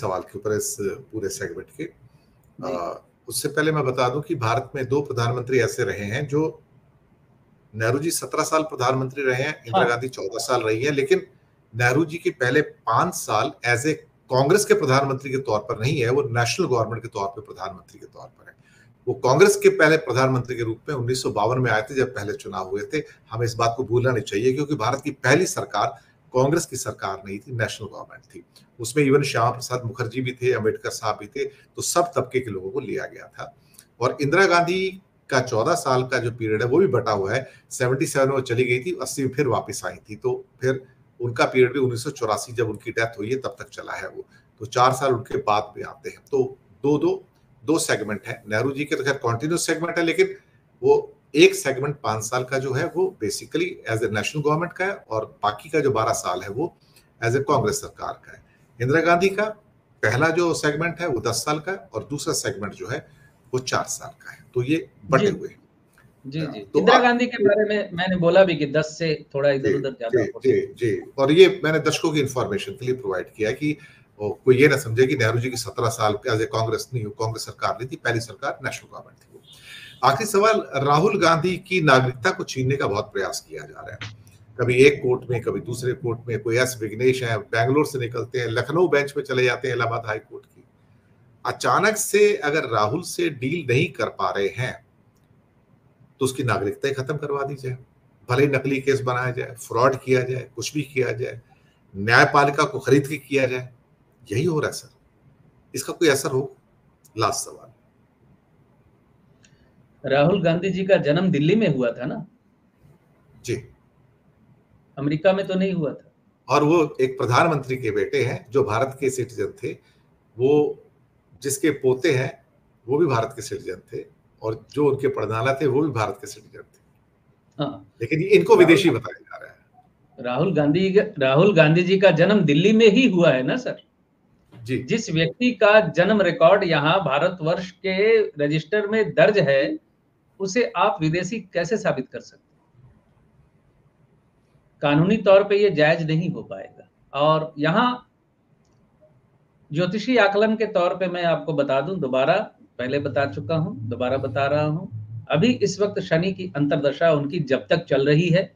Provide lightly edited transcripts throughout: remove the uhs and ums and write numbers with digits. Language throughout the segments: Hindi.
सवाल के ऊपर, इस पूरे सेगमेंट के। उससे पहले मैं बता दूं कि भारत में 2 प्रधानमंत्री ऐसे रहे हैं जो, नेहरू जी 17 साल प्रधानमंत्री रहे हैं, इंदिरा गांधी 14 साल रही है, लेकिन नेहरू जी के पहले 5 साल एज ए कांग्रेस के प्रधानमंत्री के तौर पर नहीं है, वो नेशनल गवर्नमेंट के तौर पर प्रधानमंत्री के तौर पर है। वो कांग्रेस के पहले प्रधानमंत्री के रूप में 1952 में आए थे, जब पहले चुनाव हुए थे। हमें इस बात को भूलना नहीं चाहिए, क्योंकि भारत की पहली सरकार कांग्रेस की सरकार नहीं थी, नेशनल गवर्नमेंट थी। उसमें इवन श्यामा प्रसाद मुखर्जी भी थे, अम्बेडकर साहब भी थे, तो सब तबके के लोगों को लिया गया था। और इंदिरा गांधी का 14 साल का जो पीरियड है वो भी बटा हुआ है। 77 में वो चली गई थी, 80 में फिर वापस आई थी, तो फिर उनका पीरियड भी 1984 जब उनकी डेथ हुई है तब तक चला है वो, तो 4 साल उनके बाद भी आते हैं। तो दो सेगमेंट है। नेहरू जी के तो खैर कॉन्टिन्यूस सेगमेंट है, लेकिन वो एक सेगमेंट 5 साल का जो है वो basically as a national government का है, और बाकी का जो 12 साल है वो एज ए कांग्रेस सरकार का है। इंदिरा गांधी का पहला जो सेगमेंट है वो 10 साल का है, और दूसरा सेगमेंट जो है वो 4 साल का है। तो ये बटे हुए हैं। जी। तो इंदिरा गांधी के बारे में मैंने बोला भी कि 10 से थोड़ा इधर उधर ज्यादा हो सकता है। जी, और ये मैंने दर्शकों की इंफॉर्मेशन के लिए प्रोवाइड किया है कि कोई ये ना समझे कि नेहरू जी की 17 साल एज ए कांग्रेस नहीं, कांग्रेस सरकार नहीं थी, पहली सरकार नेशनल गवर्नमेंट थी। आखिरी सवाल, राहुल गांधी की नागरिकता को छीनने का बहुत प्रयास किया जा रहा है। कभी एक कोर्ट में, कभी दूसरे कोर्ट में। कोई एस विघ्नेश है, बेंगलोर से निकलते हैं, लखनऊ बेंच में चले जाते हैं, इलाहाबाद हाई कोर्ट की। अचानक से अगर राहुल से डील नहीं कर पा रहे हैं तो उसकी नागरिकता ही खत्म करवा दी जाए, भले नकली केस बनाया जाए, फ्रॉड किया जाए, कुछ भी किया जाए, न्यायपालिका को खरीद के किया जाए। यही हो रहा है सर, इसका कोई असर हो? लास्ट सवाल। राहुल गांधी जी का जन्म दिल्ली में हुआ था ना जी, अमेरिका में तो नहीं हुआ था। और वो एक प्रधानमंत्री के बेटे हैं जो भारत के सिटीजन थे। वो जिसके पोते हैं वो भी भारत के सिटीजन थे, और जो उनके परदादा थे वो भी भारत के सिटीजन थे। लेकिन इनको विदेशी बताया जा रहा है। राहुल गांधी जी का जन्म दिल्ली में ही हुआ है ना सर जी। जिस व्यक्ति का जन्म रिकॉर्ड यहाँ भारतवर्ष के रजिस्टर में दर्ज है, उसे आप विदेशी कैसे साबित कर सकते हैं? कानूनी तौर पे ये जायज नहीं हो पाएगा। और यहाँ ज्योतिषी आकलन के तौर पे मैं आपको बता दूं, दोबारा पहले बता चुका हूं, दोबारा बता रहा हूं, अभी इस वक्त शनि की अंतर्दशा उनकी जब तक चल रही है,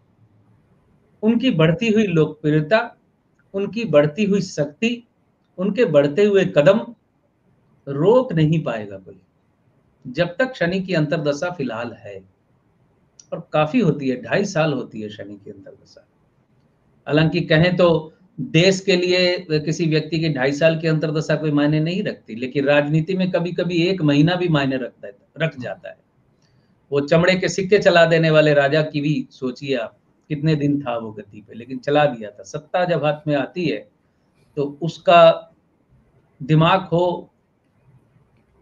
उनकी बढ़ती हुई लोकप्रियता, उनकी बढ़ती हुई शक्ति, उनके बढ़ते हुए कदम रोक नहीं पाएगा कोई, जब तक शनि की अंतर्दशा फिलहाल है। और काफी होती है, 2.5 साल होती है शनि की अंतर्दशा। हालांकि कहें तो देश के लिए किसी व्यक्ति की 2.5 साल की अंतर्दशा कोई मायने नहीं रखती, लेकिन राजनीति में कभी कभी 1 महीना भी मायने रख जाता है। वो चमड़े के सिक्के चला देने वाले राजा की भी सोचिए आप, कितने दिन था वो गद्दी पे, लेकिन चला दिया था। सत्ता जब हाथ में आती है तो उसका दिमाग हो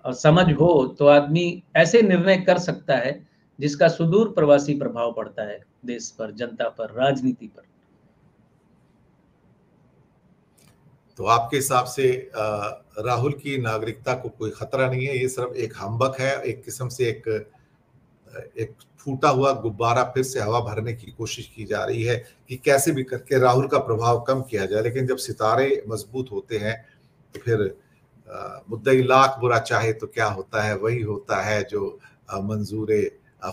और समझ हो तो आदमी ऐसे निर्णय कर सकता है जिसका सुदूर प्रवासी प्रभाव पड़ता है देश पर, जनता पर, राजनीति पर। तो आपके हिसाब से राहुल की नागरिकता को कोई खतरा नहीं है, ये सिर्फ एक हम्बक है, एक किस्म से एक फूटा हुआ गुब्बारा फिर से हवा भरने की कोशिश की जा रही है कि कैसे भी करके राहुल का प्रभाव कम किया जाए। लेकिन जब सितारे मजबूत होते हैं तो फिर मुद्दई लाख बुरा चाहे तो क्या होता है, वही होता है जो मंजूरे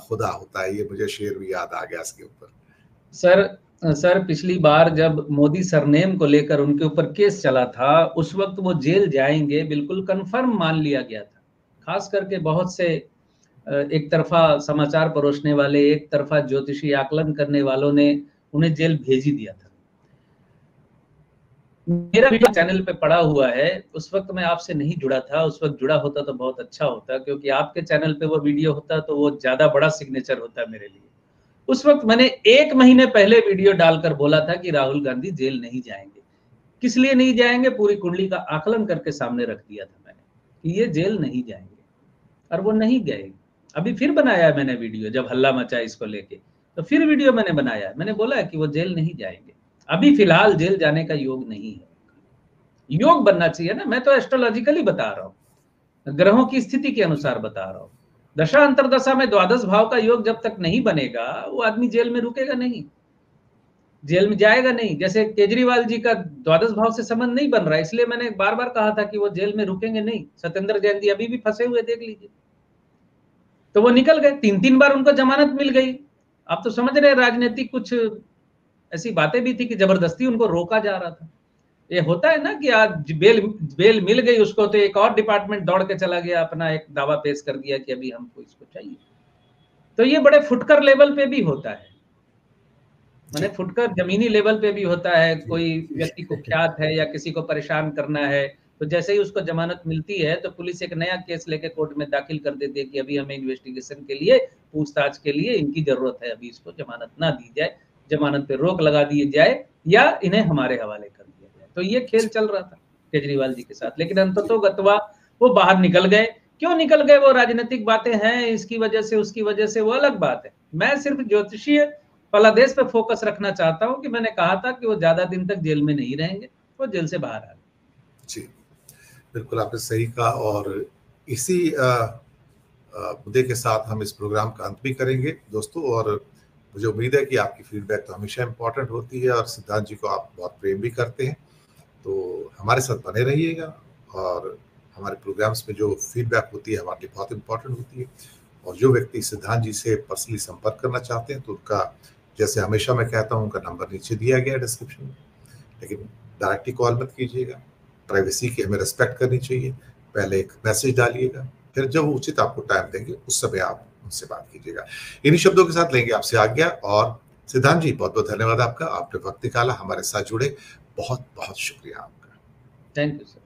खुदा होता है। ये मुझे शेर भी याद आ गया इसके ऊपर। सर पिछली बार जब मोदी सरनेम को लेकर उनके ऊपर केस चला था, उस वक्त वो जेल जाएंगे बिल्कुल कंफर्म मान लिया गया था। खास करके बहुत से एक तरफा समाचार परोसने वाले, एक तरफा ज्योतिषी आकलन करने वालों ने उन्हें जेल भेज ही दिया था। मेरा वीडियो चैनल पे पड़ा हुआ है, उस वक्त मैं आपसे नहीं जुड़ा था। उस वक्त जुड़ा होता तो बहुत अच्छा होता, क्योंकि आपके चैनल पे वो वीडियो होता तो वो ज्यादा बड़ा सिग्नेचर होता मेरे लिए। उस वक्त मैंने 1 महीने पहले वीडियो डालकर बोला था कि राहुल गांधी जेल नहीं जाएंगे। किस लिए नहीं जाएंगे, पूरी कुंडली का आकलन करके सामने रख दिया था मैंने कि ये जेल नहीं जाएंगे, और वो नहीं गए। अभी फिर बनाया मैंने वीडियो, जब हल्ला मचा इसको लेके, तो फिर वीडियो मैंने बनाया, मैंने बोला कि वो जेल नहीं जाएंगे। अभी फिलहाल जेल जाने का योग नहीं है। योग बनना चाहिए ना, मैं तो एस्ट्रोलॉजिकली बता रहा हूँ, ग्रहों की स्थिति के अनुसार बता रहा हूँ। दशा अंतरदशा में द्वादश भाव का योग जब तक नहीं बनेगा, वो आदमी जेल में रुकेगा नहीं। जेल में जाएगा नहीं। जैसे केजरीवाल जी का द्वादश भाव से संबंध नहीं बन रहा है, इसलिए मैंने बार-बार कहा था कि वो जेल में रुकेंगे नहीं। सत्येंद्र जैन जी अभी भी फंसे हुए, देख लीजिए। तो वो निकल गए, 3-3 बार उनको जमानत मिल गई। आप तो समझ रहे हैं राजनीतिक कुछ ऐसी बातें भी थी कि जबरदस्ती उनको रोका जा रहा था। ये होता है ना कि आज बेल मिल गई उसको, तो एक और डिपार्टमेंट दौड़ के चला गया, अपना एक दावा पेश कर दिया कि अभी हमको इसको चाहिए। तो ये बड़े फुटकर लेवल पे भी होता है, माने फुटकर जमीनी लेवल पे भी होता है। कोई व्यक्ति कुख्यात है या किसी को परेशान करना है, तो जैसे ही उसको जमानत मिलती है तो पुलिस एक नया केस लेके कोर्ट में दाखिल कर देती है कि अभी हमें इन्वेस्टिगेशन के लिए, पूछताछ के लिए इनकी जरूरत है, अभी इसको जमानत ना दी जाए, जमानत पे रोक लगा दी जाए या इन्हें हमारे हवाले कर दिया जाए। तो ये खेल चल रहा था केजरीवाल जी के साथ, लेकिन अंततोगत्वा वो बाहर निकल गए। क्यों निकल गए, वो राजनीतिक बातें हैं, इसकी वजह से उसकी वजह से, वो अलग बात है। मैं सिर्फ ज्योतिषीय फलादेश पे फोकस रखना चाहता हूं कि मैंने कहा था कि वो ज्यादा दिन तक जेल में नहीं रहेंगे, वो जेल से बाहर आ गए। जी, बिल्कुल आपने सही कहा। और इसी मुद्दे के साथ हम इस प्रोग्राम का अंत भी करेंगे दोस्तों। और मुझे उम्मीद है कि आपकी फीडबैक तो हमेशा इम्पोर्टेंट होती है और सिद्धांत जी को आप बहुत प्रेम भी करते हैं, तो हमारे साथ बने रहिएगा। और हमारे प्रोग्राम्स में जो फीडबैक होती है हमारे लिए बहुत इम्पोर्टेंट होती है। और जो व्यक्ति सिद्धांत जी से पर्सनली संपर्क करना चाहते हैं तो उनका, जैसे हमेशा मैं कहता हूँ, उनका नंबर नीचे दिया गया है डिस्क्रिप्शन में, लेकिन डायरेक्टली कॉल मत कीजिएगा, प्राइवेसी की हमें रिस्पेक्ट करनी चाहिए। पहले एक मैसेज डालिएगा, फिर जब उचित आपको टाइम देंगे उस समय आप उनसे बात कीजिएगा। इन्हीं शब्दों के साथ लेंगे आपसे आज्ञा। और सिद्धांत जी, बहुत बहुत धन्यवाद आपका, आपने वक्त निकाला, हमारे साथ जुड़े, बहुत बहुत शुक्रिया आपका। Thank you sir.